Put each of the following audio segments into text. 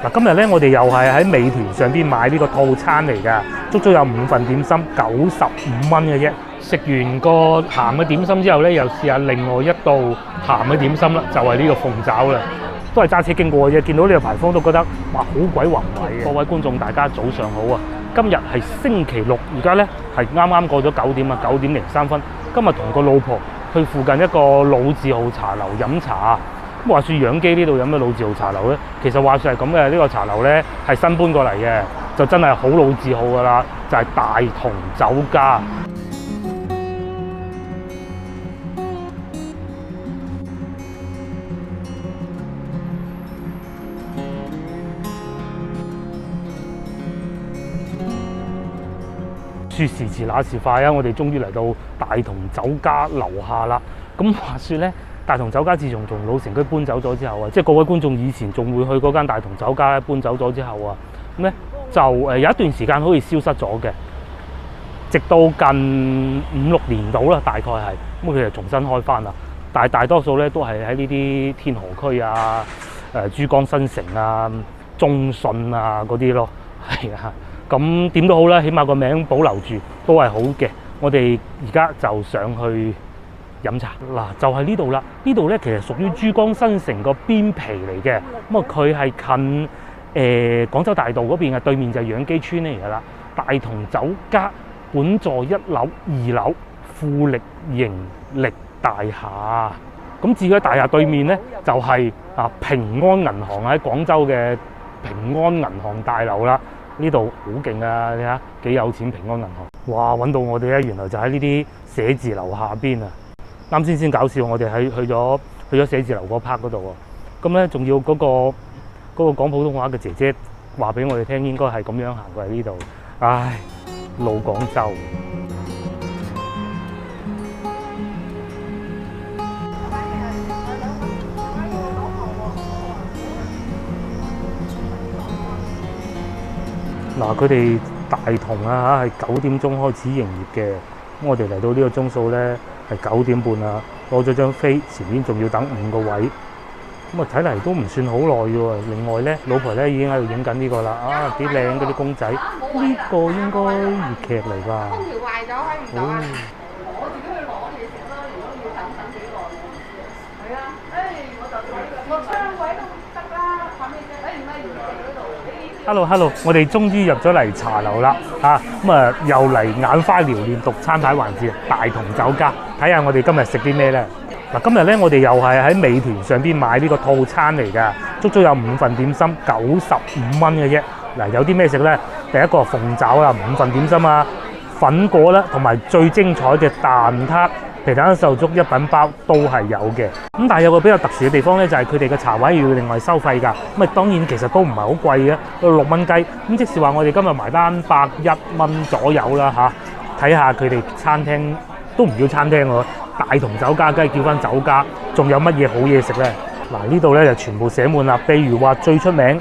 嗱，今日咧我哋又係喺美團上邊買呢個套餐嚟㗎，足足有5份點心，95蚊嘅啫。食完個鹹嘅點心之後咧，又試下另外一道鹹嘅點心啦，就係呢個鳳爪啦。都係揸車經過嘅啫，見到呢個牌坊都覺得哇好鬼宏偉嘅。各位觀眾大家早上好啊！今日係星期六，而家咧係啱啱過咗9點啊，9點03分。今日同個老婆去附近一個老字號茶樓飲茶。咁話說楊基呢度飲嘅老字號茶樓咧，其實話說係咁嘅，呢個茶樓咧係新搬過嚟嘅，就真係好老字號㗎啦，就係大同酒家。說時遲那時快啊！我哋終於嚟到大同酒家樓下啦。咁話說咧，大同酒家自從從老城區搬走咗之後啊，即係各位觀眾以前仲會去嗰間大同酒家咧，搬走咗之後啊，咁咧就有一段時間好似消失咗嘅，直到近5、6年度啦，大概係咁佢就重新開翻啦。但係大多數咧都係喺呢啲天河區啊、珠江新城啊、中信啊嗰啲咯，係啊。咁點都好啦，起碼個名保留住都係好嘅。我哋而家就上去飲茶嗱，就係呢度啦。呢度咧其實屬於珠江新城個邊皮嚟嘅。咁啊，佢係近廣州大道嗰邊嘅，對面就係楊基村嚟㗎啦。大同酒家本座1樓、2樓富力盈力大廈。咁至於喺大廈對面咧，就係平安銀行喺廣州嘅平安銀行大樓啦。呢度好勁啊！你睇幾有錢，平安銀行。哇！揾到我哋咧，原來就喺呢啲寫字樓下邊啊！啱先搞笑，我哋去咗寫字樓嗰 part 嗰度喎。咁咧仲要嗰個講普通話嘅姐姐話俾我哋聽，應該係咁樣行過嚟呢度。唉，老廣州。嗱，佢哋大同啊係9點鐘開始營業嘅，咁我哋嚟到呢個鐘數咧係9點半啦，攞咗張飛，前面仲要等5個位，咁啊睇嚟都唔算好耐嘅喎。另外咧，老婆咧已經喺度影緊呢個啦，啊幾靚嗰啲公仔，呢個應該粵劇嚟㗎。空調壞咗開唔到啊！我自己去攞嘢食啦，如果要等幾耐。係啊，我窗位都得啦，揾你啫。唔係嗰度。Hello， 我哋終於入咗嚟茶樓啦，咁又嚟眼花撩亂讀餐牌環節，大同酒家，睇下我哋今日食啲咩咧？嗱，今日咧我哋又係喺美團上邊買呢個套餐嚟㗎，足足有5份點心，95蚊嘅啫。嗱，有啲咩食咧？第一個鳳爪啦，5份點心啊，粉果啦，同埋最精彩嘅蛋撻、皮蛋瘦粥一品包都係有嘅。咁但係有個比較特殊嘅地方咧，就係佢哋嘅茶位要另外收費㗎。咁啊當然其實都唔係好貴嘅，6蚊雞。咁即是話我哋今日埋單101蚊左右啦嚇。睇下佢哋餐廳都唔叫餐廳喎，大同酒家梗係叫翻酒家。仲有乜嘢好嘢食咧？嗱，呢度咧就全部寫滿啦。譬如話最出名，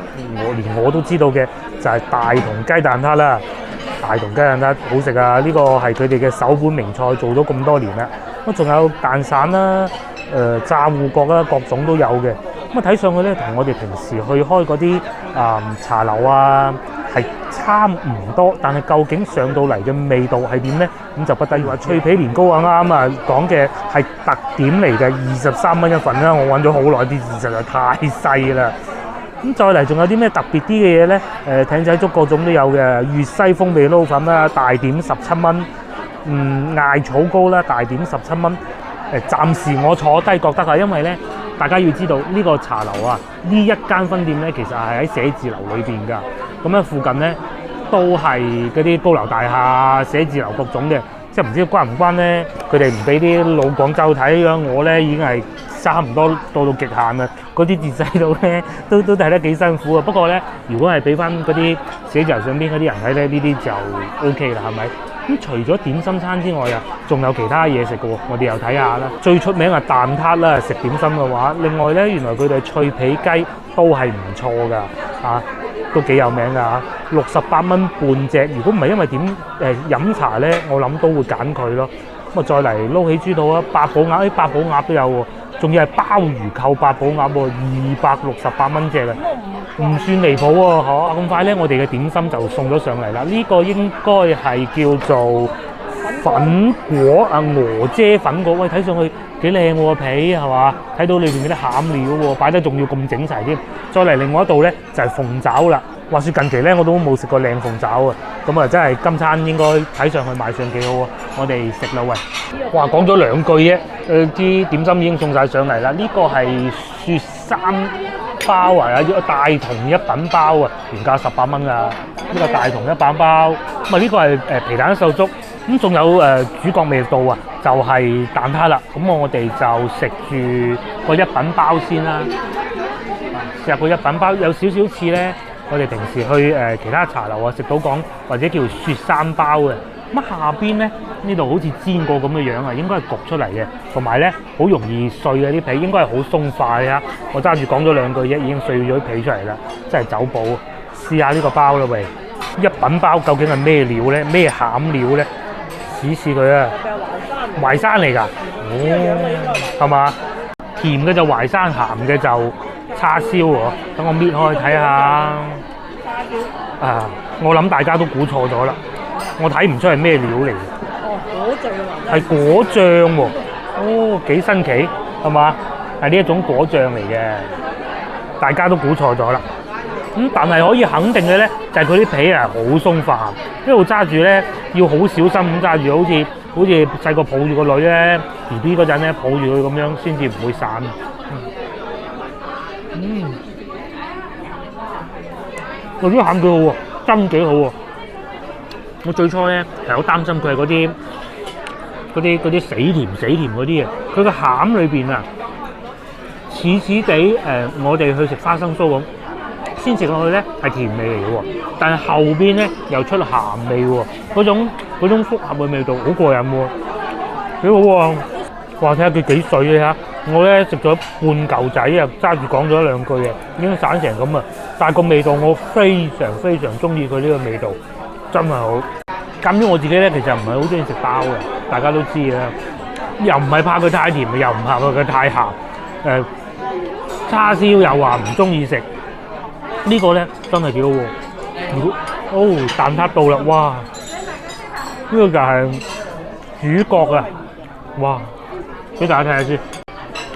連我都知道嘅就係大同雞蛋撻啦。大同雞蛋撻好食啊！呢個係佢哋嘅首本名菜，做咗咁多年啦。咁仲有蛋散啦、炸芋角啦，各種都有嘅。咁啊睇上去咧，同我哋平時去開嗰啲茶樓啊係差唔多，但係究竟上到嚟嘅味道係點咧？咁就不得而話。脆皮年糕啊啱啊，講嘅係特點嚟嘅，23蚊一份啦。我揾咗好耐，啲字實在太細啦。咁再嚟仲有啲咩特別啲嘅嘢咧？艇仔粥各種都有嘅，粵西風味撈粉啦，大點17蚊。艾草糕啦，大點17蚊。暫時我坐低覺得啊，因為咧，大家要知道呢個茶樓啊，呢一間分店咧，其實係喺寫字樓裏邊㗎。咁咧附近咧都係嗰啲高樓大廈、寫字樓各種嘅，即係唔知關唔關咧？佢哋唔俾啲老廣州睇㗎，我咧已經係差唔多到極限啦。嗰啲字細到咧都睇得幾辛苦啊。不過咧，如果係俾翻嗰啲寫字樓上邊嗰啲人睇咧，呢啲就 OK 啦，係咪？咁除咗點心餐之外啊，仲有其他嘢食嘅喎，我哋又睇下啦。最出名係蛋撻啦，食點心嘅話，另外咧原來佢哋脆皮雞都係唔錯㗎，都幾有名㗎嚇，68蚊半隻。如果唔係因為飲茶咧，我諗都會揀佢咯。咁啊再嚟撈起豬肚啊，八寶鴨，八寶鴨都有喎，仲要係鮑魚扣八寶鴨喎，268蚊隻嘅，唔算離譜喎，嚇！咁快咧，我哋嘅點心就送咗上嚟啦。呢個應該係叫做粉果啊，鵝姐粉果，喂，睇上去幾靚喎皮係嘛？睇到裏邊嗰啲餡料喎，擺得仲要咁整齊添。再嚟另外一道咧就係鳳爪啦。話說近期咧我都冇食過靚鳳爪啊，咁啊真係今餐應該睇上去賣相幾好啊！我哋食啦喂！哇，講咗2句啫，啲點心已經送晒上嚟啦。呢個係雪山包啊，大同一品包啊，原價18蚊啊！呢個大同一品包，咁啊呢個係皮蛋瘦粥，咁仲有主角味道啊，就係蛋撻啦。咁我哋就食住個一品包先啦。試下個一品包有少少似咧，我哋平時去其他茶樓啊食到講或者叫雪山包嘅。咁下邊咧呢度好似煎過咁嘅樣啊，應該係焗出嚟嘅，同埋咧好容易碎啊啲皮，應該係好鬆快啊！我揸住講咗2句啫，已經碎咗啲皮出嚟啦，真係走寶！試下呢個包啦喂，一品包究竟係咩料咧？咩餡料咧？試試佢啊！淮山嚟㗎，係嘛？甜嘅就淮山，鹹嘅就叉燒喎。等我搣開睇下。啊，我諗大家都估錯咗啦。我睇唔出係咩料嚟嘅。哦，果醬啊！係果醬喎。哦，幾新奇係嘛？係呢一種果醬嚟嘅，大家都估錯咗啦。但係可以肯定嘅咧，就係佢啲皮啊好鬆化，一路揸住咧要好小心咁揸住，好似細個抱住個女咧 BB 嗰陣咧抱住佢咁樣，先至唔會散。我覺得餡幾好喎，真幾好喎。我最初咧係好擔心佢係嗰啲死甜嗰啲嘅，佢個餡裏邊啊似地我哋去食花生酥咁。先食落去咧係甜味嚟嘅喎，但係後邊咧又出鹹味喎，嗰種複合嘅味道好過癮喎，幾好喎！哇，睇下佢幾碎嘅嚇，我咧食咗半嚿仔啊，揸住講咗2句啊，已經散成咁啊！但係個味道我非常中意佢呢個味道，真係好。鑑於我自己咧其實唔係好中意食包嘅，大家都知啦，又唔係怕佢太甜，又唔怕佢太鹹，叉燒又話唔中意食。呢個咧真係幾好喎！蛋撻到啦，哇！呢個就係主角啊！哇！俾大家睇下先。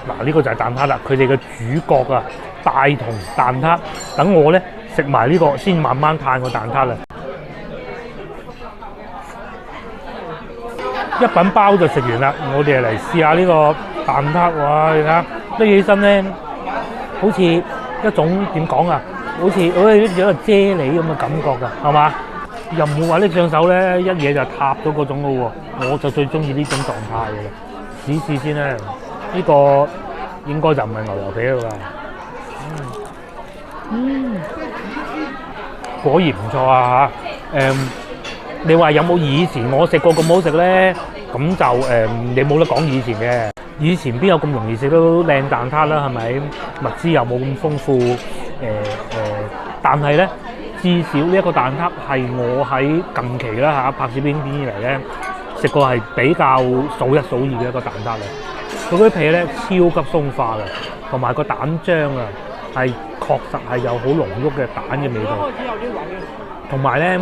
嗱，呢個就係蛋撻啦，佢哋嘅主角啊，大同蛋撻。等我咧食埋呢個先，慢慢嘆個蛋撻啦。一品包就食完啦，我哋嚟試下呢個蛋撻。哇！你睇下，拎起身咧，好似一種點講啊？好似拎住一個啫喱咁嘅感覺㗎，係嘛？又唔會話拎上手咧，一嘢就塌咗嗰種嘅喎。我就最中意呢種狀態嘅啦。試試先啦，呢個應該就唔係牛油皮啦啩。果然唔錯啊嚇！你話有冇以前我食過咁好食咧？咁就你冇得講以前嘅。以前邊有咁容易食到靚蛋撻啦？係咪？物資又冇咁豐富。但係咧，至少呢一個蛋撻係我喺近期啦嚇拍攝片以嚟咧食過係比較數一數二嘅一個蛋撻嚟。佢嗰啲皮咧超級鬆化嘅，同埋個蛋漿啊係確實係有好濃郁嘅蛋嘅味道。同埋咧，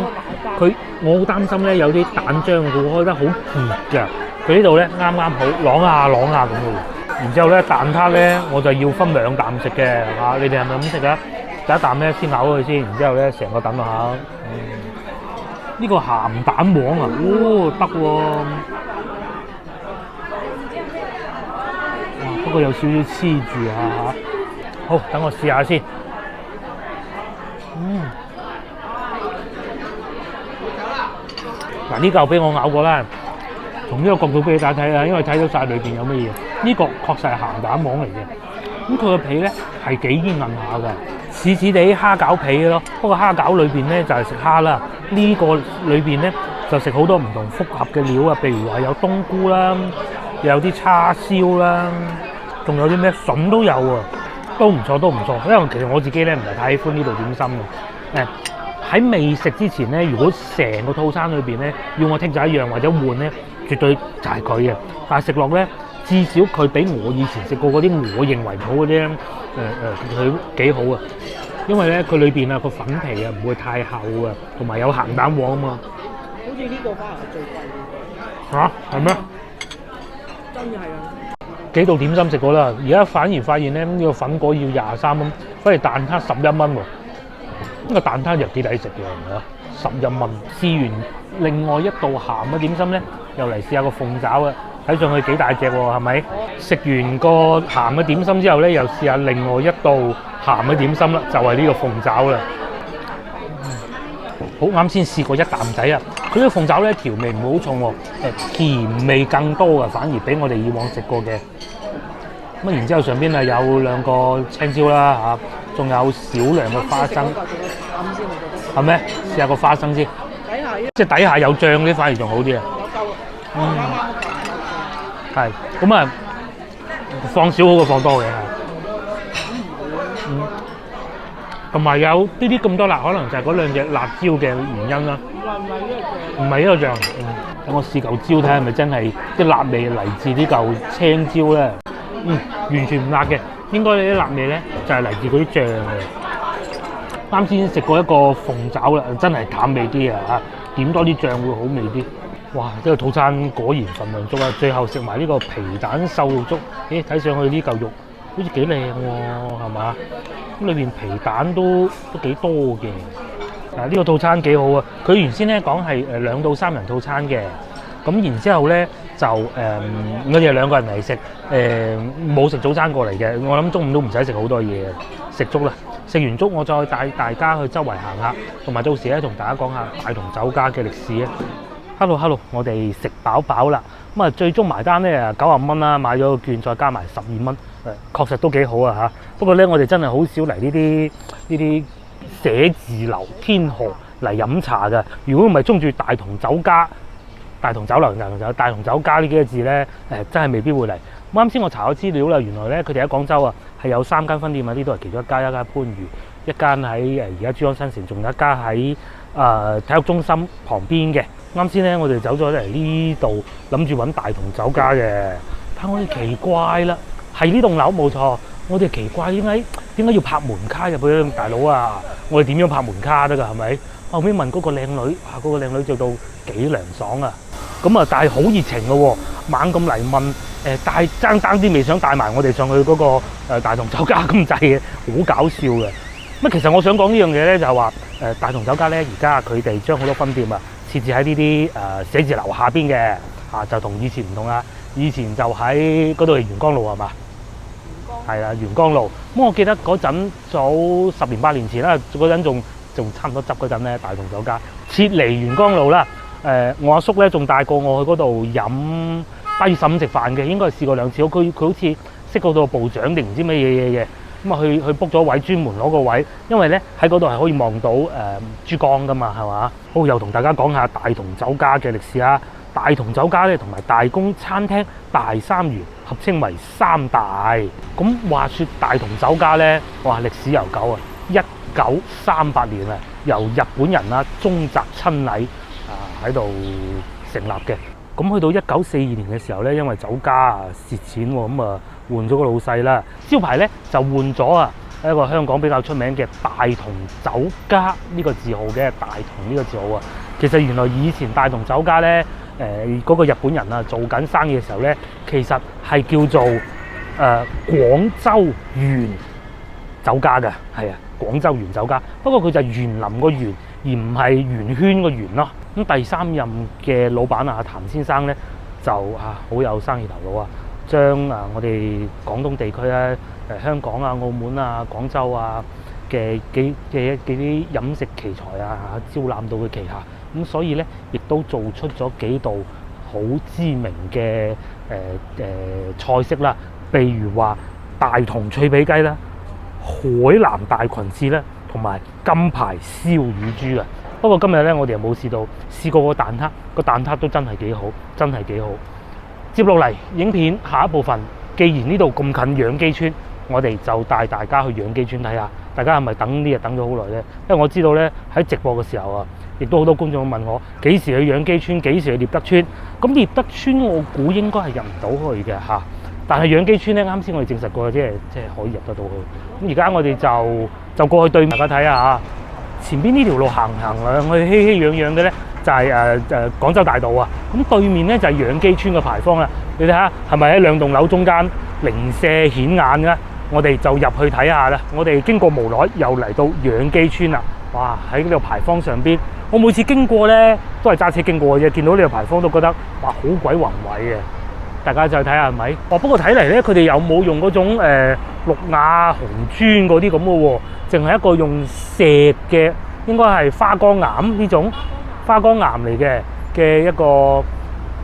我好擔心咧有啲蛋漿佢開得好結㗎。佢呢度咧啱啱好啷下咁嘅。然之後咧蛋撻咧我就要分2啖食嘅嚇，你哋係咪咁食啊？第一啖咧先咬咗佢先，然之後咧成個等落下。呢個鹹蛋黃啊，得喎。哇，不過有少少黐住啊。好，等我試下先。嗱，呢嚿俾我咬過啦。從呢個角度俾大家睇下，因為睇到晒裏邊有乜嘢。呢個確實係鹹蛋黃嚟嘅。咁佢個皮咧係幾堅韌下㗎，似地蝦餃皮嘅咯。不過蝦餃裏邊咧就係食蝦啦，呢個裏邊咧就食好多唔同複合嘅料啊，譬如話有冬菇啦，又有啲叉燒啦，仲有啲咩筍都有啊，都唔錯。因為其實我自己咧唔係太喜歡呢度點心嘅。喺未食之前咧，如果成個套餐裏邊咧要我剔就一樣或者換咧，絕對就係佢嘅。但係食落咧，至少佢比我以前食過嗰啲我認為唔好嗰啲咧，佢幾好啊！因為咧佢裏邊啊個粉皮啊唔會太厚啊，同埋有鹹蛋黃啊嘛。好似呢個反而係最貴嘅。嚇係咩？真係啊！幾道點心食過啦，而家反而發現咧呢個粉果要23蚊，反而蛋撻11蚊喎。呢個蛋撻又幾抵食嘅，11蚊。試完另外一道鹹嘅點心咧，又嚟試下個鳳爪啊！睇上去幾大隻喎，係咪？食完個鹹嘅點心之後咧，又試下另外一道鹹嘅點心啦，就係呢個鳳爪啦。好啱先試過一啖仔啊！佢呢個鳳爪咧調味唔會好重喎，甜味更多啊，反而比我哋以往食過嘅。咁然之後上邊啊有2個青椒啦嚇，仲有少量嘅花生。係咩？試下個花生先。底下即係底下有醬啲反而仲好啲啊！有夠係咁啊，放少好過放多嘅嚇。同埋有啲咁多辣，可能就係嗰2隻辣椒嘅原因啦。唔係呢個醬。等我試嚿椒睇下係咪真係啲辣味嚟自呢嚿青椒咧？完全唔辣嘅，應該啲辣味咧就係嚟自嗰啲醬嘅。啱先食過一個鳳爪啦，真係淡味啲啊嚇，點多啲醬會好味啲。哇！呢個套餐果然份量足啊！最後食埋呢個皮蛋瘦肉粥，睇上去呢嚿肉好似幾靚喎，係嘛？咁裏邊皮蛋都幾多嘅。呢個套餐幾好啊！佢原先咧講係2到3人套餐嘅，咁然之後咧就我哋2個人嚟食，冇食早餐過嚟嘅。我諗中午都唔使食好多嘢，食粥啦。食完粥我再帶大家去周圍行下，同埋到時咧同大家講下大同酒家嘅歷史啊！Hello， 我哋食飽啦，咁啊最終埋單咧90蚊啦，買咗個券再加埋12蚊，確實都幾好啊嚇。不過咧我哋真係好少嚟呢啲寫字樓天河嚟飲茶㗎。如果唔係中住大同酒家、大同酒樓、大同酒家呢幾個字咧，真係未必會嚟。啱先我查咗資料啦，原來咧佢哋喺廣州啊係有3間分店啊，呢度係其中一間番禺，一間喺而家珠江新城，仲有一間喺體育中心旁邊嘅。啱先咧，我哋走咗嚟呢度，諗住揾大同酒家嘅，但我哋奇怪啦，係呢棟樓冇錯，我哋奇怪點解要拍門卡入去？大佬啊，我哋點樣拍門卡得㗎？係咪？後尾問嗰個靚女，哇！嗰個靚女做到幾涼爽啊！咁啊，但係好熱情嘅喎，猛咁嚟問，帶爭啲未想帶埋我哋上去嗰個大同酒家咁滯嘅，好搞笑嘅。咁其實我想講呢樣嘢咧，就係話大同酒家咧，而家佢哋將好多分店啊設置喺呢啲寫字樓下邊嘅，就同以前唔同啦。以前就喺嗰度係元江路係嘛？係啦，元江路。咁我記得嗰陣早10年8年前啦，嗰陣仲差唔多執嗰陣咧，大同酒家撤離元江路啦。我阿叔咧仲帶過我去嗰度飲8月15食飯嘅，應該係試過2次。佢好似識嗰度部長定唔知乜嘢嘅。咁啊去 book 咗位，專門攞個位，因為咧喺嗰度係可以望到珠江噶嘛，係嘛？好，又同大家講下大同酒家嘅歷史啊！大同酒家咧同埋大公餐廳、大三元合稱為3大。咁話說大同酒家咧，哇歷史悠久啊！1938年啊，由日本人啊中澤親禮喺度成立嘅。咁去到1942年嘅時候咧，因為酒家啊蝕錢喎，咁啊換咗個老細啦，招牌咧就換咗啊一個香港比較出名嘅大同酒家呢個字號嘅大同呢個字號啊。其實原來以前大同酒家咧，嗰個日本人啊做緊生意嘅時候咧，其實係叫做廣州元酒家嘅，係啊，廣州元酒家。不過佢就係園林個園，而唔係圓圈個圓咯。咁第3任嘅老闆啊，譚先生咧就好有生意頭腦啊，將我哋廣東地區咧香港啊、澳門啊、廣州啊嘅幾啲飲食奇才啊招攬到佢旗下，咁所以咧亦都做出咗幾道好知名嘅菜式啦，譬如話大同脆皮雞啦、海南大群翅啦，同埋金牌燒乳豬啊。不過今日咧，我哋又冇試過個蛋撻，個蛋撻都真係幾好，真係幾好。接落嚟影片下一部分，既然呢度咁近養基村，我哋就帶大家去養基村睇下。大家係咪等呢日等咗好耐咧？因為我知道咧喺直播嘅時候啊，亦都好多觀眾問我幾時去養基村，幾時去獵德村。咁獵德村我估應該係入唔到去嘅嚇。但係養基村咧，啱先我哋證實過，即係可以入得到去。咁而家我哋就過去對面，大家睇下嚇，前邊呢條路行兩去熙熙攘攘嘅咧，就係廣州大道啊。咁對面咧就係養基村嘅牌坊啦。你睇下係咪喺兩棟樓中間零舍顯眼嘅？我哋就入去睇下啦。我哋經過無耐又嚟到養基村啦。哇！喺呢個牌坊上邊，我每次經過咧都係揸車經過嘅啫，見到呢個牌坊都覺得哇好鬼宏偉嘅。大家再睇下係咪？哦，不過睇嚟咧，佢哋有冇用嗰種綠瓦紅磚嗰啲咁嘅喎？淨係一個用石嘅，應該係花崗岩呢種花崗岩嚟嘅一個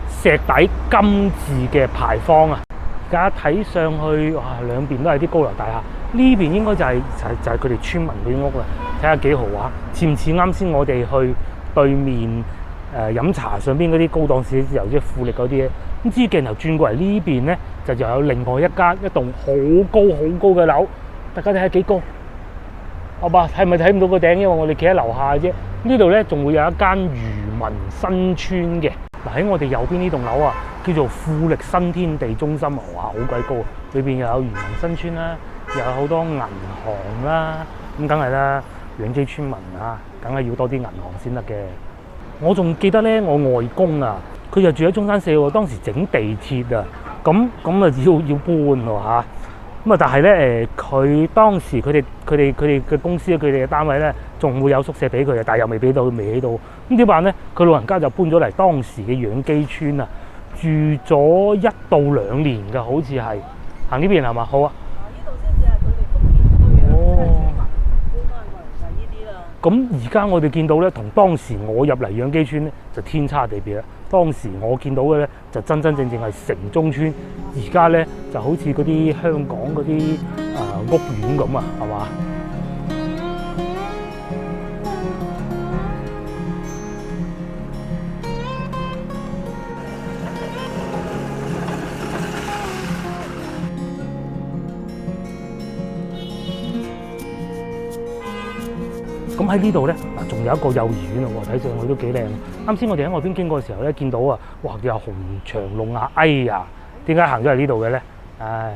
石底金字嘅牌坊啊！而家睇上去，哇，兩邊都係啲高樓大廈，呢邊應該就係佢哋村民嗰啲屋啦。睇下幾豪華，似唔似啱先我哋去對面飲茶上邊嗰啲高檔寫字樓，即係富力嗰啲咧？咁至於鏡頭轉過嚟呢邊咧，就有另外一棟好高嘅樓，大家睇下幾高？好吧，係咪睇唔到個頂？因為我哋企喺樓下啫。呢度咧仲會有一間漁民新村嘅。嗱，喺我哋右邊呢棟樓啊，叫做富力新天地中心啊，哇，好鬼高！裏邊又有漁民新村啦，又有好多銀行啦，咁梗係啦，養基村民啊，梗係要多啲銀行先得嘅。我仲記得咧，我外公啊，佢就住喺中山四喎，當時整地鐵啊，咁要搬喎嚇。咁啊，但係咧佢當時佢哋嘅公司佢哋嘅單位咧，仲會有宿舍俾佢嘅，但係又未起到。咁點辦咧？佢老人家就搬咗嚟當時嘅養基村啊，住咗1到2年㗎，好似係行呢邊係嘛？好啊。呢度先至係佢哋福建區嘅村民搬翻過嚟就係呢啲啦。咁而家我哋見到咧，同當時我入嚟養基村咧，就天差地別啦。當時我見到嘅咧，就真正係城中村，而家咧就好似嗰啲香港嗰啲屋苑咁啊，係嘛？咁喺呢度咧，嗱，仲有一個幼兒園喎，睇上去都幾靚。啱先我哋喺外邊經過嘅時候咧，見到啊，哇，有紅牆龍啊，哎呀，點解行咗嚟呢度嘅咧？唉，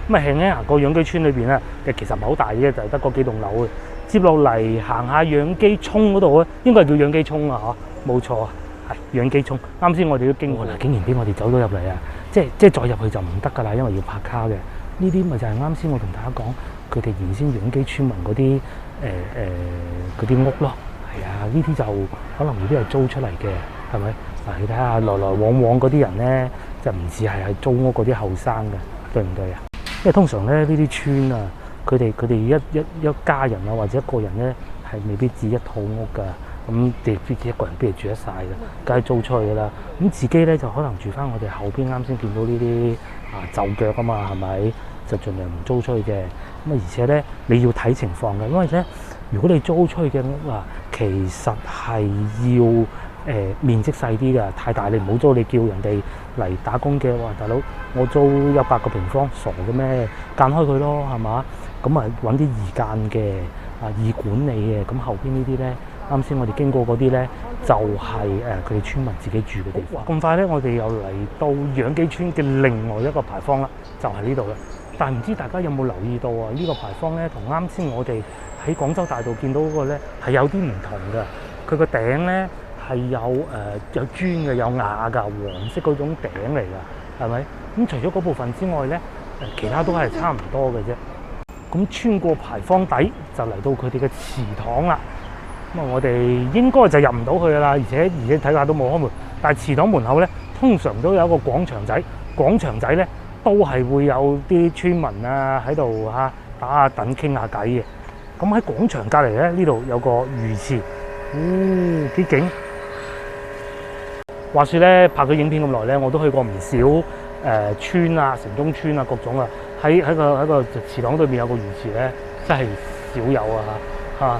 咁啊，輕輕行過養基村裏邊咧，其實唔係好大嘅，就係得嗰幾棟樓嘅。接落嚟行下養基涌嗰度咧，應該係叫養基涌啊，嗬，冇錯啊，係養基涌。啱先我哋都經過啦，竟然俾我哋走咗入嚟啊！即係再入去就唔得㗎啦，因為要拍卡嘅。呢啲咪就係啱先我同大家講，佢哋原先養基村民嗰啲嗰啲屋咯。係啊，呢啲就可能未必係租出嚟嘅，係咪？嗱，你睇下來來往往嗰啲人咧，就唔似係租屋嗰啲後生嘅，對唔對啊？因為通常咧呢啲村啊，佢哋一家人啊或者一個人咧係未必置一套屋㗎。咁地必一個人邊係住得晒嘅，梗係租出去㗎啦。咁自己咧就可能住翻我哋後邊啱先見到呢啲就腳啊嘛，係咪？就盡量唔租出去嘅。咁而且咧你要睇情況嘅，因為咧如果你租出去嘅屋啊，其實係要面積細啲㗎，太大你唔好租。你叫人哋嚟打工嘅話，大佬我租100個平方，傻嘅咩？間開佢咯，係嘛？咁啊揾啲易間嘅易管理嘅。咁後邊呢啲咧。啱先我哋經過嗰啲咧，就係佢哋村民自己住嘅地方。咁快咧，我哋又嚟到養基村嘅另外一個牌坊啦，就係呢度啦。但係唔知大家有冇留意到啊？呢個牌坊咧，同啱先我哋喺廣州大道見到嗰個咧係有啲唔同嘅。佢個頂咧係有磚嘅，有瓦㗎，黃色嗰種頂嚟㗎，係咪？咁除咗嗰部分之外咧，其他都係差唔多嘅啫。咁穿過牌坊底就嚟到佢哋嘅祠堂啦。咁我哋應該就入唔到去㗎啦，而且睇下都冇開門。但係祠堂門口咧，通常都有一個廣場仔，廣場仔咧都係會有啲村民啊喺度打下躉傾下偈嘅。咁喺廣場隔離咧，呢度有個魚池，幾勁！話説咧，拍咗影片咁耐咧，我都去過唔少村啊、城中村啊各種啊，喺個祠堂對面有個魚池咧，真係少有啊！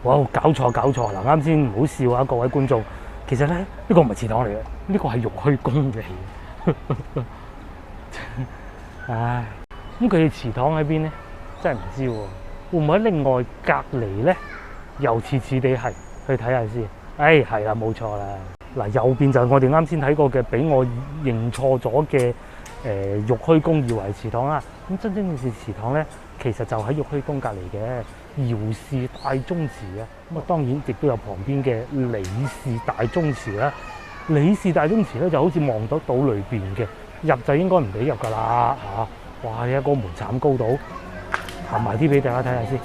哇！搞錯嗱，啱先唔好笑啊，各位觀眾。其實咧，呢個唔係祠堂嚟嘅，呢個係玉虛宮嚟嘅。唉，咁佢哋祠堂喺邊咧？真係唔知喎。會唔會喺另外隔離咧？又似地係，去睇下先。唉，係啦，冇錯啦。嗱，右邊就係我哋啱先睇過嘅，俾我認錯咗嘅玉虛宮以為祠堂啊。咁真正嘅祠堂咧，其實就喺玉虛宮隔離嘅姚氏大宗祠啊。咁啊，當然亦都有旁邊嘅李氏大宗祠啦。李氏大宗祠咧就好似望得到裏邊嘅，入就應該唔俾入㗎啦嚇。哇！有一個門檻高度，行埋啲俾大家睇下先。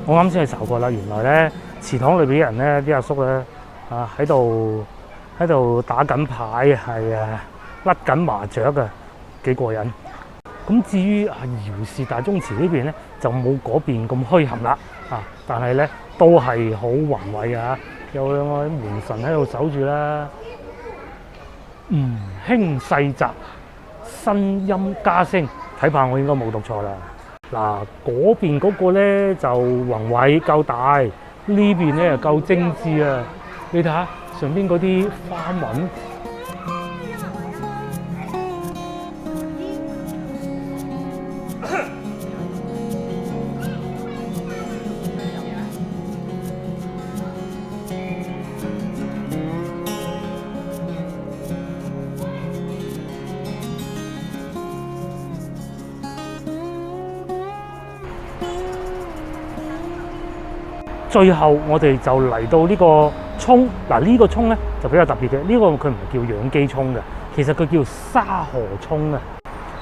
我啱先去查過啦，原來咧祠堂裏邊啲人咧，啲阿叔咧喺度打緊牌，係甩緊麻雀嘅，幾過癮。咁至於姚氏大宗祠呢邊咧，就冇嗰邊咁墟冚啦但係咧都係好宏偉啊！有兩個門神喺度守住啦。吳興世澤，新音加聲，睇怕我應該冇讀錯啦。嗱，嗰邊嗰個咧就宏偉夠大，呢邊咧又夠精緻啊！你睇下上邊嗰啲花紋。最後我哋就嚟到呢個涌，呢個涌咧就比較特別嘅，呢個佢唔係叫養基涌嘅，其實佢叫沙河涌啊。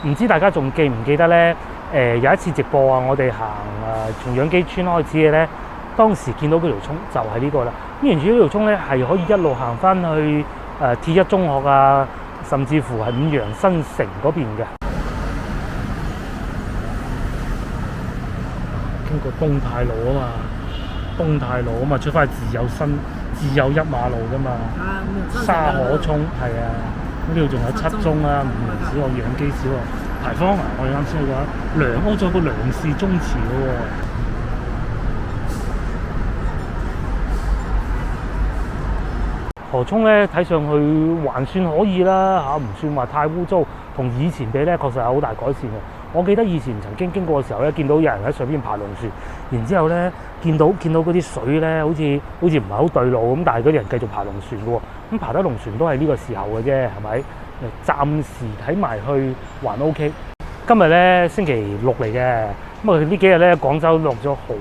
唔知大家仲記唔記得咧？有一次直播啊，我哋行從養基村開始嘅咧，當時見到嗰條涌就係呢個啦。咁沿住呢條涌咧係可以一路行翻去鐵一中學啊，甚至乎係五羊新城嗰邊嘅。經過東太路啊嘛。東太路啊嘛，出翻去自有一馬路噶嘛。沙河涌係啊，呢度仲有七中啊、五羊小學、養基小學、牌坊啊。我哋啱先去過仲有個梁氏宗祠嘅喎。河涌咧睇上去還算可以啦唔算話太污糟，同以前比咧確實係好大改善嘅。我記得以前曾經經過嘅時候咧，見到有人喺上邊爬龍船，然之後咧見到嗰啲水咧，好似唔係好對路咁，但係嗰啲人繼續爬龍船嘅喎。咁爬得龍船都係呢個時候嘅啫，係咪？暫時睇埋去還 OK。今日咧星期六嚟嘅，咁呢幾日咧廣州落咗好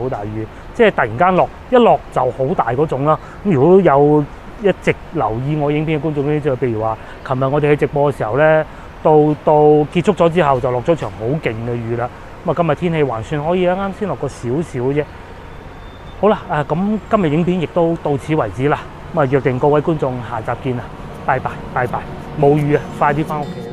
大雨，即係突然間落，一落就好大嗰種啦。咁如果有一直留意我影片嘅觀眾咧，就譬如話，琴日我哋去直播嘅時候咧，到結束咗之後就落咗場好勁嘅雨啦。咁今日天氣還算可以啦，啱先落過少少啫。好啦，咁今日影片亦都到此為止啦。咁約定各位觀眾下集見啦，拜拜。冇雨啊，快啲返屋企。